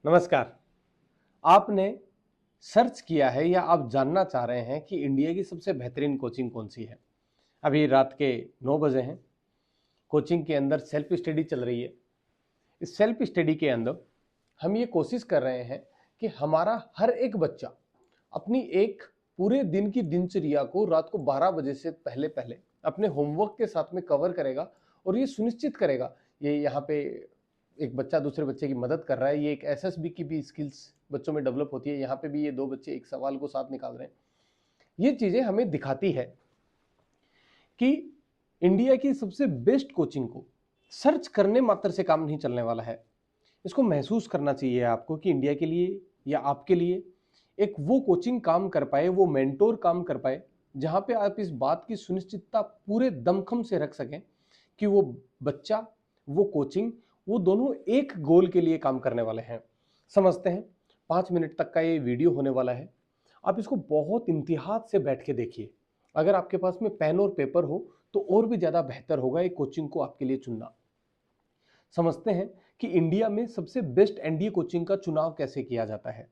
नमस्कार। आपने सर्च किया है या आप जानना चाह रहे हैं कि इंडिया की सबसे बेहतरीन कोचिंग कौन सी है। अभी रात के 9 बजे हैं। कोचिंग के अंदर सेल्फ स्टडी चल रही है। इस सेल्फ स्टडी के अंदर हम ये कोशिश कर रहे हैं कि हमारा हर एक बच्चा अपनी एक पूरे दिन की दिनचर्या को रात को 12 बजे से पहले पहले अपने होमवर्क के साथ में कवर करेगा और ये सुनिश्चित करेगा। ये यहाँ पे एक बच्चा दूसरे बच्चे की मदद कर रहा है। ये एक एसएसबी की भी स्किल्स बच्चों में डेवलप होती है। यहाँ पे भी ये दो बच्चे एक सवाल को साथ निकाल रहे हैं। ये चीजें हमें दिखाती है कि इंडिया की सबसे बेस्ट कोचिंग को सर्च करने मात्र से काम नहीं चलने वाला है। इसको महसूस करना चाहिए आपको कि इंडिया के लिए या आपके लिए एक वो कोचिंग काम कर पाए, वो मेंटोर काम कर पाए, जहां पे आप इस बात की सुनिश्चितता पूरे दमखम से रख सकें कि वो बच्चा, वो कोचिंग, वो दोनों एक गोल के लिए काम करने वाले हैं। समझते हैं। 5 मिनट तक का ये वीडियो होने वाला है। आप इसको बहुत इम्तिहात से बैठ के देखिए। अगर आपके पास में पेन और पेपर हो तो और भी ज्यादा बेहतर होगा एक कोचिंग को आपके लिए चुनना। समझते हैं कि इंडिया में सबसे बेस्ट एनडीए कोचिंग का चुनाव कैसे किया जाता है।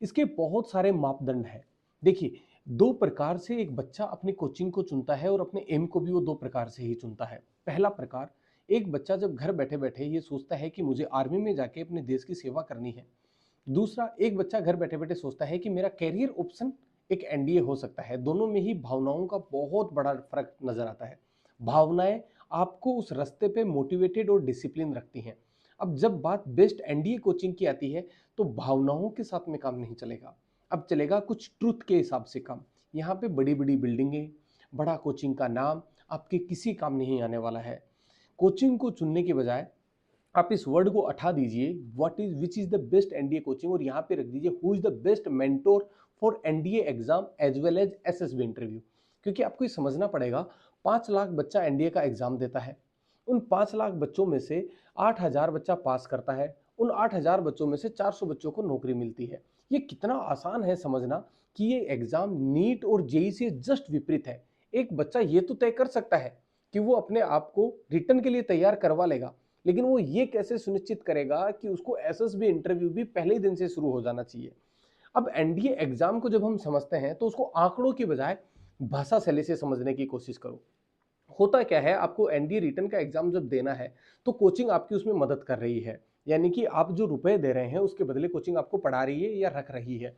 इसके बहुत सारे मापदंड हैं। देखिए, दो प्रकार से एक बच्चा अपनी कोचिंग को चुनता है और अपने एम को भी वो दो प्रकार से ही चुनता है। पहला प्रकार, एक बच्चा जब घर बैठे बैठे ये सोचता है कि मुझे आर्मी में जाके अपने देश की सेवा करनी है। दूसरा, एक बच्चा घर बैठे बैठे सोचता है कि मेरा कैरियर ऑप्शन एक एनडीए हो सकता है। दोनों में ही भावनाओं का बहुत बड़ा फर्क नजर आता है। भावनाएं आपको उस रास्ते पे मोटिवेटेड और डिसिप्लिन रखती हैं। अब जब बात बेस्ट एनडीए कोचिंग की आती है तो भावनाओं के साथ में काम नहीं चलेगा। अब चलेगा कुछ ट्रुथ के हिसाब से काम। यहाँ पे बड़ी बड़ी बिल्डिंगें, बड़ा कोचिंग का नाम आपके किसी काम नहीं आने वाला है। कोचिंग को चुनने के बजाय आप इस वर्ड को हटा दीजिए, what is which is the best NDA coaching, और यहाँ पे रख दीजिए who is the best mentor for NDA exam as well as SSB interview. क्योंकि आपको ये समझना पड़ेगा, 5 लाख बच्चा एनडीए का एग्जाम देता है। उन 5 लाख बच्चों में से 8,000 बच्चा पास करता है। उन 8,000 बच्चों में से 400 बच्चों को नौकरी मिलती है। ये कितना आसान है समझना कि ये एग्जाम नीट और जेई से जस्ट विपरीत है। एक बच्चा ये तो तय कर सकता है कि वो अपने आप को रिटर्न के लिए तैयार करवा लेगा, लेकिन वो ये कैसे सुनिश्चित करेगा कि उसको एसएसबी इंटरव्यू भी पहले ही दिन से शुरू हो जाना चाहिए। अब एनडीए एग्जाम को जब हम समझते हैं तो उसको आंकड़ों की बजाय भाषा शैली से समझने की कोशिश करो। होता क्या है, आपको एनडीए रिटर्न का एग्जाम जब देना है तो कोचिंग आपकी उसमें मदद कर रही है। यानी कि आप जो रुपए दे रहे हैं उसके बदले कोचिंग आपको पढ़ा रही है या रख रही है।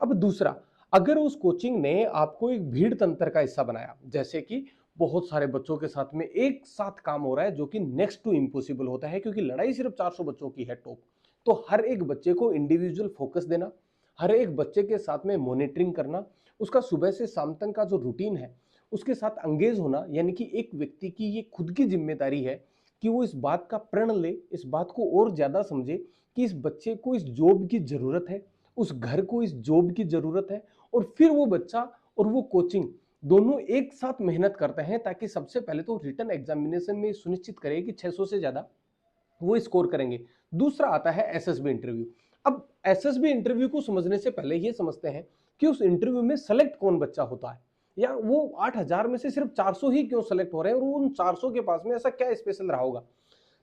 अब दूसरा, अगर उस कोचिंग ने आपको एक भीड़ तंत्र का हिस्सा बनाया, जैसे कि बहुत सारे बच्चों के साथ में एक साथ काम हो रहा है, जो कि नेक्स्ट टू इम्पॉसिबल होता है क्योंकि लड़ाई सिर्फ 400 बच्चों की है टॉप, तो हर एक बच्चे को इंडिविजुअल फोकस देना, हर एक बच्चे के साथ में मॉनिटरिंग करना, उसका सुबह से शाम तक का जो रूटीन है उसके साथ अंगेज होना, यानी कि एक व्यक्ति की ये खुद की जिम्मेदारी है कि वो इस बात का प्रण ले, इस बात को और ज्यादा समझे कि इस बच्चे को इस जॉब की जरूरत है, उस घर को इस जॉब की जरूरत है, और फिर वो बच्चा और वो कोचिंग दोनों एक साथ मेहनत करते हैं ताकि सबसे पहले तो रिटन एग्जामिनेशन में सुनिश्चित करें कि 600 से ज्यादा वो स्कोर करेंगे। दूसरा आता है एसएसबी इंटरव्यू। अब एसएसबी इंटरव्यू को समझने से पहले ये समझते हैं कि उस इंटरव्यू में सेलेक्ट कौन बच्चा होता है, या वो 8,000 में से सिर्फ 400 ही क्यों सेलेक्ट हो रहे हैं, और उन 400 के पास में ऐसा क्या स्पेशल रहा होगा।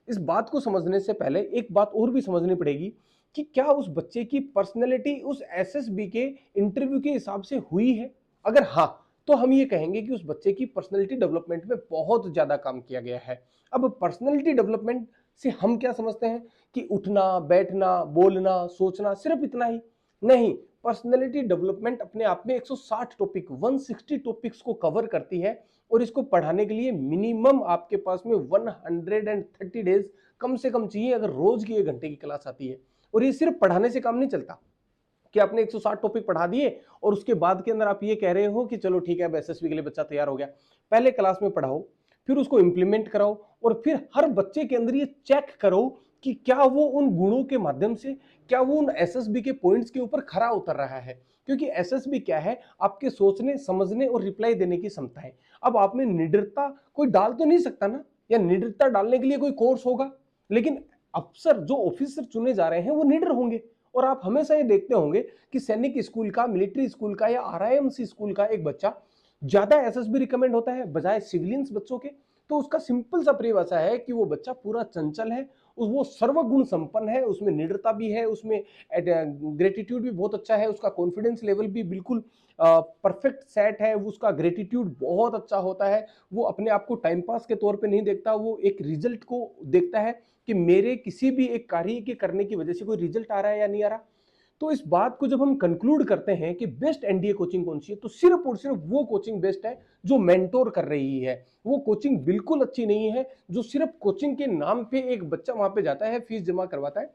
इस बात को समझने से पहले एक बात और भी समझनी पड़ेगी कि क्या उस बच्चे की पर्सनैलिटी उस एसएसबी के इंटरव्यू के हिसाब से हुई है। अगर हाँ, तो हम ये कहेंगे कि उस बच्चे की पर्सनैलिटी डेवलपमेंट में बहुत ज्यादा काम किया गया है। अब पर्सनैलिटी डेवलपमेंट से हम क्या समझते हैं कि उठना, बैठना, बोलना, सोचना, सिर्फ इतना ही नहीं। पर्सनैलिटी डेवलपमेंट अपने आप में 160 टॉपिक, 160 टॉपिक्स को कवर करती है, और इसको पढ़ाने के लिए मिनिमम आपके पास में 130 डेज कम से कम चाहिए अगर रोज की 1 घंटे की क्लास आती है। और ये सिर्फ पढ़ाने से काम नहीं चलता कि आपने 160 टॉपिक पढ़ा दिए और उसके बाद के अंदर आप ये कह रहे हो कि चलो ठीक है अब एसएसबी के लिए बच्चा तैयार हो गया। पहले क्लास में पढ़ाओ, फिर उसको इंप्लीमेंट कराओ, और फिर हर बच्चे के अंदर ये चेक करो कि क्या वो उन गुणों के माध्यम से, क्या वो उन एसएसबी के पॉइंट्स के ऊपर खरा उतर रहा है। क्योंकि एसएसबी क्या है, आपके सोचने, समझने और रिप्लाई देने की क्षमता है। अब आप में निडरता कोई डाल तो नहीं सकता ना, या निडरता डालने के लिए कोई कोर्स होगा, लेकिन अफसर जो ऑफिसर चुने जा रहे हैं वो निडर होंगे। और आप हमेशा ये देखते होंगे कि सैनिक स्कूल का, मिलिट्री स्कूल का या आरआईएमसी स्कूल का एक बच्चा ज्यादा एसएसबी रिकमेंड होता है बजाय सिविलियंस बच्चों के। तो उसका सिंपल सा परिभाषा है कि वो बच्चा पूरा चंचल है वो सर्वगुण संपन्न है, उसमें निडरता भी है, उसमें ग्रेटिट्यूड भी बहुत अच्छा है, उसका कॉन्फिडेंस लेवल भी बिल्कुल परफेक्ट सेट है, उसका ग्रेटिट्यूड बहुत अच्छा होता है। वो अपने आप को टाइम पास के तौर पे नहीं देखता, वो एक रिजल्ट को देखता है कि मेरे किसी भी एक कार्य के करने की वजह से कोई रिजल्ट आ रहा है या नहीं आ रहा। तो इस बात को जब हम कंक्लूड करते हैं कि बेस्ट एनडीए कोचिंग कौन सी है, तो सिर्फ और सिर्फ वो कोचिंग बेस्ट है जो मेंटोर कर रही है। वो कोचिंग बिल्कुल अच्छी नहीं है जो सिर्फ कोचिंग के नाम पे एक बच्चा वहां पे जाता है, फीस जमा करवाता है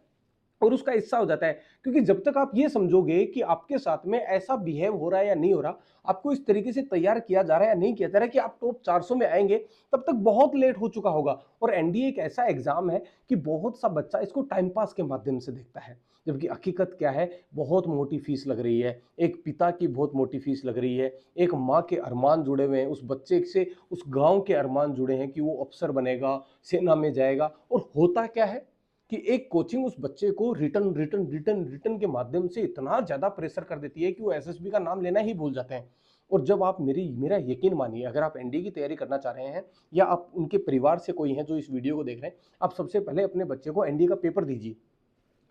और उसका हिस्सा हो जाता है। क्योंकि जब तक आप ये समझोगे कि आपके साथ में ऐसा बिहेव हो रहा है या नहीं हो रहा, आपको इस तरीके से तैयार किया जा रहा है या नहीं किया जा रहा है कि आप टॉप 400 में आएंगे, तब तक बहुत लेट हो चुका होगा। और एनडीए एक ऐसा एग्जाम है कि बहुत सा बच्चा इसको टाइम पास के माध्यम से देखता है, जबकि हकीकत क्या है, बहुत मोटी फीस लग रही है, एक पिता की बहुत मोटी फीस लग रही है, एक माँ के अरमान जुड़े हुए हैं, उस बच्चे से उस गांव के अरमान जुड़े हैं कि वो अफसर बनेगा, सेना में जाएगा। और होता क्या है कि एक कोचिंग उस बच्चे को रिटर्न रिटर्न रिटर्न रिटर्न के माध्यम से इतना ज्यादा प्रेशर कर देती है कि वो एसएसबी का नाम लेना ही भूल जाते हैं। और जब आप मेरा यकीन मानिए, अगर आप एनडीए की तैयारी करना चाह रहे हैं या आप उनके परिवार से कोई हैं जो इस वीडियो को देख रहे हैं, आप सबसे पहले अपने बच्चे को एनडीए का पेपर दीजिए।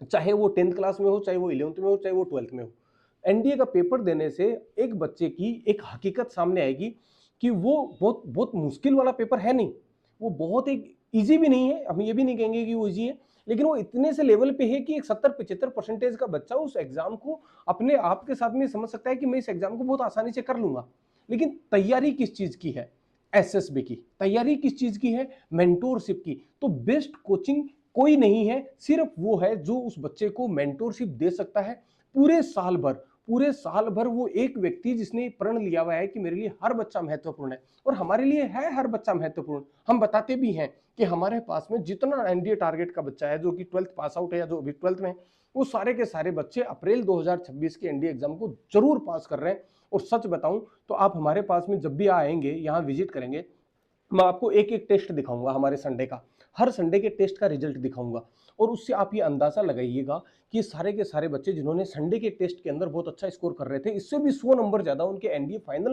चाहे वो 10th क्लास में हो, चाहे वो 11th में हो, चाहे वो 12th में हो। एनडीए का पेपर देने से एक बच्चे की एक हकीकत सामने आएगी कि वो बहुत बहुत मुश्किल वाला पेपर है नहीं, वो बहुत एक ईजी भी नहीं है, हम ये भी नहीं कहेंगे कि वो ईजी है, लेकिन वो इतने से लेवल पे है कि एक 70-75% का बच्चा उस एग्जाम को अपने आप के साथ में समझ सकता है कि मैं इस एग्जाम को बहुत आसानी से कर लूंगा। लेकिन तैयारी किस चीज की है? एसएसबी की तैयारी किस चीज की है? मेंटोरशिप की। तो बेस्ट कोचिंग कोई नहीं है, सिर्फ वो है जो उस बच्चे को मेंटोरशिप दे सकता है पूरे साल भर। पूरे साल भर वो एक व्यक्ति जिसने प्रण लिया हुआ है कि मेरे लिए हर बच्चा महत्वपूर्ण है, और हमारे लिए है हर बच्चा महत्वपूर्ण। हम बताते भी हैं कि हमारे पास में जितना एनडीए टारगेट का बच्चा है जो कि 12th पास आउट है या जो अभी 12th में है, वो सारे के सारे बच्चे अप्रैल 2026 के एनडीए एग्जाम को जरूर पास कर रहे हैं। और सच बताऊं तो आप हमारे पास में जब भी आएंगे, यहाँ विजिट करेंगे, मैं आपको एक एक टेस्ट दिखाऊंगा हमारे संडे का, हर संडे के टेस्ट का रिजल्ट दिखाऊंगा। और उससे आप ये अंदाजा लगाइएगा कि सारे के सारे बच्चे जिन्होंने संडे के टेस्ट के अंदर बहुत अच्छा स्कोर कर रहे थे, इससे भी 100 नंबर ज्यादा उनके एनडीए फाइनल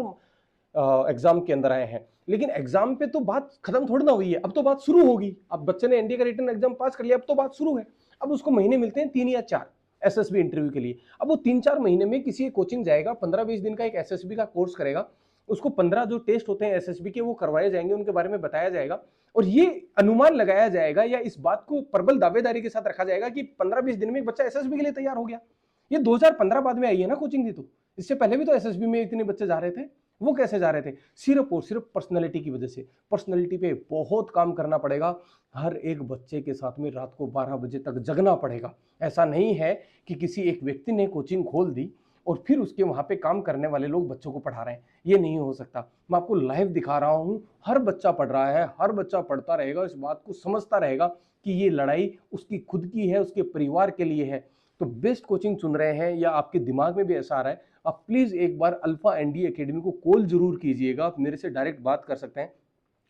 एग्जाम के अंदर आए हैं। लेकिन एग्जाम पे तो बात खत्म थोड़ी ना हुई है, अब तो बात शुरू होगी। अब बच्चे ने एनडीए का रिटन एग्जाम पास कर लिया, अब तो बात शुरू है। अब उसको महीने मिलते हैं 3 या 4 एसएसबी इंटरव्यू के लिए। अब वो 3-4 महीने में किसी कोचिंग जाएगा, 15-20 दिन का एक एसएसबी का कोर्स करेगा, उसको 15 जो टेस्ट होते हैं एसएसबी के वो करवाए जाएंगे, उनके बारे में बताया जाएगा, और ये अनुमान लगाया जाएगा या इस बात को प्रबल दावेदारी के साथ रखा जाएगा कि 15-20 दिन में एक बच्चा एसएसबी के लिए तैयार हो गया। ये 2015 बाद में आई है ना कोचिंग दी, तो इससे पहले भी तो एसएसबी में इतने बच्चे जा रहे थे। वो कैसे जा रहे थे? सिर्फ और सिर्फ पर्सनैलिटी की वजह से। पर्सनैलिटी पे बहुत काम करना पड़ेगा, हर एक बच्चे के साथ में रात को 12 बजे तक जगना पड़ेगा। ऐसा नहीं है कि किसी एक व्यक्ति ने कोचिंग खोल दी और फिर उसके वहां पे काम करने वाले लोग बच्चों को पढ़ा रहे हैं, ये नहीं हो सकता। मैं आपको लाइव दिखा रहा हूं, हर बच्चा पढ़ रहा है, हर बच्चा पढ़ता रहेगा, इस बात को समझता रहेगा कि ये लड़ाई उसकी खुद की है, उसके परिवार के लिए है। तो बेस्ट कोचिंग चुन रहे हैं या आपके दिमाग में भी ऐसा आ रहा है, आप प्लीज एक बार अल्फा एनडीए एकेडमी को कॉल जरूर कीजिएगा। आप मेरे से डायरेक्ट बात कर सकते हैं।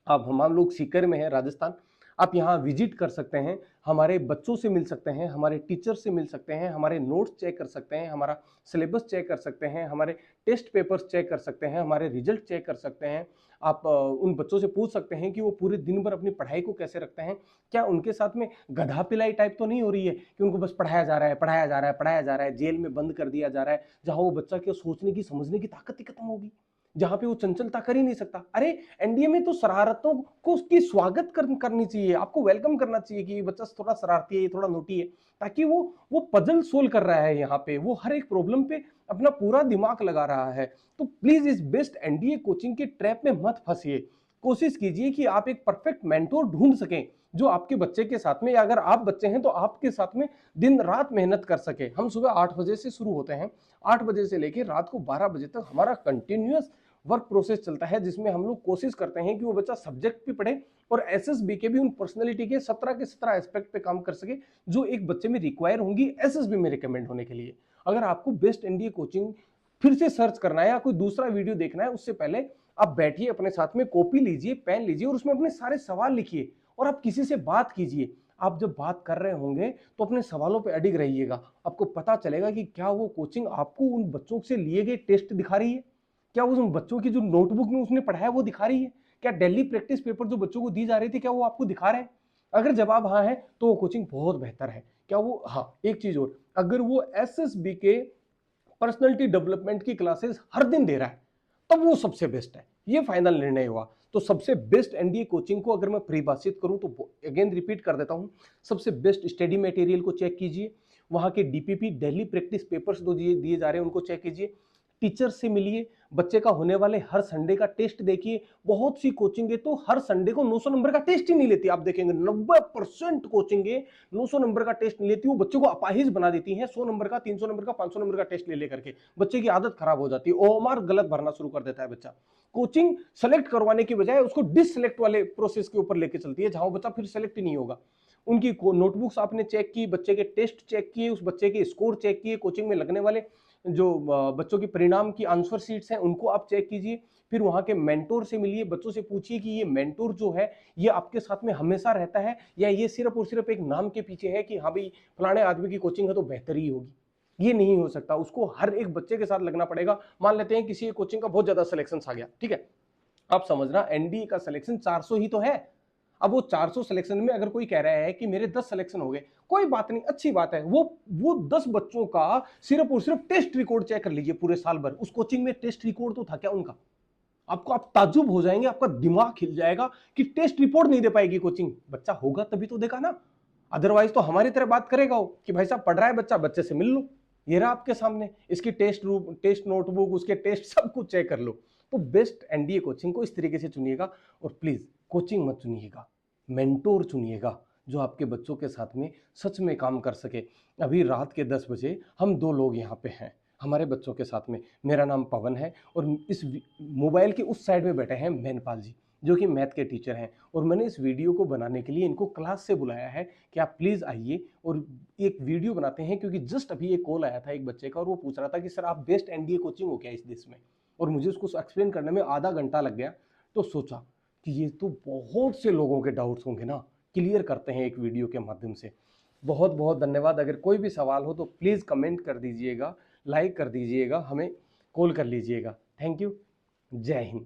आप हम लोग सीकर में हैं, राजस्थान। आप यहाँ विजिट कर सकते हैं, हमारे बच्चों से मिल सकते हैं, हमारे टीचर से मिल सकते हैं, हमारे नोट्स चेक कर सकते हैं, हमारा सिलेबस चेक कर सकते हैं, हमारे टेस्ट पेपर्स चेक कर सकते हैं, हमारे रिजल्ट चेक कर सकते हैं। आप उन बच्चों से पूछ सकते हैं कि वो पूरे दिन भर अपनी पढ़ाई को कैसे रखते हैं। क्या उनके साथ में गधा पिलाई टाइप तो नहीं हो रही है कि उनको बस पढ़ाया जा रहा है, पढ़ाया जा रहा है, पढ़ाया जा रहा है, जेल में बंद कर दिया जा रहा है, जहां वो बच्चा की सोचने की समझने की ताकत ही खत्म होगी, जहां पे वो चंचलता कर ही नहीं सकता। अरे एनडीए में तो शरारतों को उसकी स्वागत करनी चाहिए, आपको वेलकम करना चाहिए कि ये बच्चा थोड़ा शरारती है, ये थोड़ा नोटी है, ताकि वो पजल सोल्व कर रहा है, यहाँ पे वो हर एक प्रॉब्लम पे अपना पूरा दिमाग लगा रहा है। तो प्लीज इस बेस्ट एनडीए कोचिंग के ट्रैप में मत फंसिए। कोशिश कीजिए कि आप एक परफेक्ट मेंटोर ढूंढ सकें जो आपके बच्चे के साथ में, या अगर आप बच्चे हैं तो आपके साथ में दिन रात मेहनत कर सके। हम सुबह 8 बजे से शुरू होते हैं, 8 बजे से लेकर रात को 12 बजे तक हमारा कंटिन्यूअस वर्क प्रोसेस चलता है, जिसमें हम लोग कोशिश करते हैं कि वो बच्चा सब्जेक्ट भी पढ़े और एसएसबी के भी उन पर्सनैलिटी के 17 एस्पेक्ट पे काम कर सके जो एक बच्चे में रिक्वायर होंगी एसएसबी में रिकमेंड होने के लिए। अगर आपको बेस्ट एनडीए कोचिंग फिर से सर्च करना है या कोई दूसरा वीडियो देखना है, उससे पहले आप बैठिए, अपने साथ में कॉपी लीजिए, पेन लीजिए और उसमें अपने सारे सवाल लिखिए और आप किसी से बात कीजिए। आप जब बात कर रहे होंगे तो अपने सवालों पे अडिग रहिएगा, आपको पता चलेगा कि क्या वो कोचिंग आपको उन बच्चों से लिए गए टेस्ट दिखा रही है, क्या उन बच्चों की जो नोटबुक में उसने पढ़ाया वो दिखा रही है, क्या डेली प्रैक्टिस पेपर जो बच्चों को दी जा रही थी क्या वो आपको दिखा रहे हैं। अगर जवाब हाँ है तो वो कोचिंग बहुत बेहतर है। क्या वो, हाँ एक चीज और, अगर वो एसएसबी के पर्सनैलिटी डेवलपमेंट की क्लासेस हर दिन दे रहा है तब वो सबसे बेस्ट है। ये फाइनल निर्णय हुआ। तो सबसे बेस्ट एनडीए कोचिंग को अगर मैं परिभाषित करूं तो अगेन रिपीट कर देता हूं, सबसे बेस्ट स्टडी मटेरियल को चेक कीजिए, वहां के डीपीपी डेली प्रैक्टिस पेपर्स जो दिए जा रहे हैं उनको चेक कीजिए, टीचर से मिलिए, बच्चे का होने वाले हर संडे का टेस्ट देखिए। बहुत सी कोचिंग तो हर संडे को 900 नंबर का टेस्ट ही नहीं लेती। आप देखेंगे 90% कोचिंग 900 नंबर का टेस्ट नहीं लेती, वो बच्चों को अपाहिज बना देती हैं। 100 नंबर का, 300 नंबर का, 500 नंबर का टेस्ट ले लेकर के बच्चे की आदत खराब हो जाती है, ओएमआर गलत भरना शुरू कर देता है बच्चा। कोचिंग सेलेक्ट करवाने की बजाय उसको डिससेलेक्ट वाले प्रोसेस के ऊपर लेके चलती है, जहां बच्चा फिर सेलेक्ट ही नहीं होगा। उनकी नोटबुक्स आपने चेक की, बच्चे के टेस्ट चेक किए, उस बच्चे के स्कोर चेक किए, कोचिंग में लगने वाले जो बच्चों की परिणाम की आंसर शीट्स हैं उनको आप चेक कीजिए। फिर वहां के मेंटोर से मिलिए, बच्चों से पूछिए कि ये मेंटोर जो है ये आपके साथ में हमेशा रहता है या ये सिर्फ और सिर्फ एक नाम के पीछे है कि हाँ भाई फलाने आदमी की कोचिंग है तो बेहतर ही होगी। ये नहीं हो सकता, उसको हर एक बच्चे के साथ लगना पड़ेगा। मान लेते हैं किसी कोचिंग का बहुत ज्यादा सिलेक्शन आ गया, ठीक है, आप समझना एनडीए का सिलेक्शन 400 ही तो है। अब वो 400 सिलेक्शन में अगर कोई कह रहा है कि मेरे 10 सिलेक्शन हो गए, कोई बात नहीं, अच्छी बात है। वो 10 बच्चों का सिर्फ और सिर्फ टेस्ट रिकॉर्ड चेक कर लीजिए पूरे साल भर। उस कोचिंग में टेस्ट रिकॉर्ड तो था क्या उनका? आप ताज्जुब हो जाएंगे, आपका दिमाग हिल जाएगा कि टेस्ट रिपोर्ट नहीं दे पाएगी कोचिंग। बच्चा होगा तभी तो देगा ना, अदरवाइज तो हमारी तरह बात करेगा वो कि भाई साहब पढ़ रहा है बच्चा, बच्चे से मिल लो, ये रहा आपके सामने इसकी टेस्ट नोटबुक, उसके टेस्ट सब कुछ चेक कर लो। तो बेस्ट एनडीए कोचिंग को इस तरीके से चुनिएगा। और प्लीज कोचिंग मत चुनिएगा, मेंटोर चुनिएगा जो आपके बच्चों के साथ में सच में काम कर सके। अभी रात के 10 बजे हम 2 लोग यहाँ पे हैं हमारे बच्चों के साथ में। मेरा नाम पवन है और इस मोबाइल के उस साइड में बैठे हैं मैनपाल जी जो कि मैथ के टीचर हैं। और मैंने इस वीडियो को बनाने के लिए इनको क्लास से बुलाया है कि आप प्लीज़ आइए और एक वीडियो बनाते हैं, क्योंकि जस्ट अभी एक कॉल आया था एक बच्चे का और वो पूछ रहा था कि सर आप बेस्ट एनडीए कोचिंग हो क्या इस देश में, और मुझे उसको एक्सप्लेन करने में आधा घंटा लग गया। तो सोचा कि ये तो बहुत से लोगों के डाउट्स होंगे ना, क्लियर करते हैं एक वीडियो के माध्यम से। बहुत बहुत धन्यवाद। अगर कोई भी सवाल हो तो प्लीज़ कमेंट कर दीजिएगा, लाइक कर दीजिएगा, हमें कॉल कर लीजिएगा। Thank you. जय हिंद।